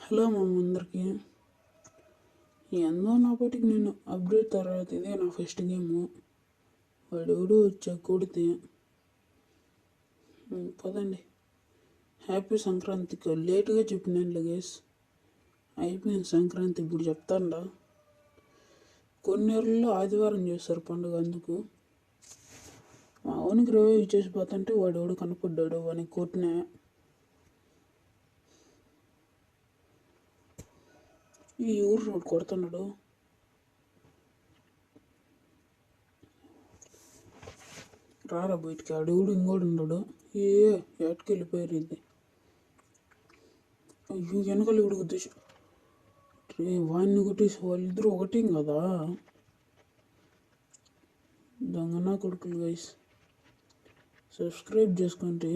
Hello అందరికి. ఎందో నా పాటికి నేను అప్డేట్ తర్వాత ఇదే నా ఫస్ట్ గేము. వాడెవడో వచ్చా కొడితే పదండి. హ్యాపీ సంక్రాంతికి లేట్గా చెప్పినాను గేస్. అయిపోయింది సంక్రాంతి, ఇప్పుడు చెప్తాండా. కొన్ని నెలల్లో ఆదివారం చేస్తారు పండుగ, అందుకు మా అవునికి రివైవ్ చేసిపోతుంటే వాడెవడు కనపడ్డాడు, వాడిని కొట్టినా. ఈ ఊరు కొడుతున్నాడు. రారా బయటికి, ఆడెవడు ఇంకోడు ఉన్నాడు. ఎటుకి వెళ్ళిపోయారు ఇది. అయ్యో వెనకాల ఇవిడు ఉద్దేశం వాడిని కొట్టేసి వాళ్ళిద్దరూ ఒకటేం కదా. దొంగనా కొడుకులు గైస్, సబ్స్క్రైబ్ చేసుకోండి.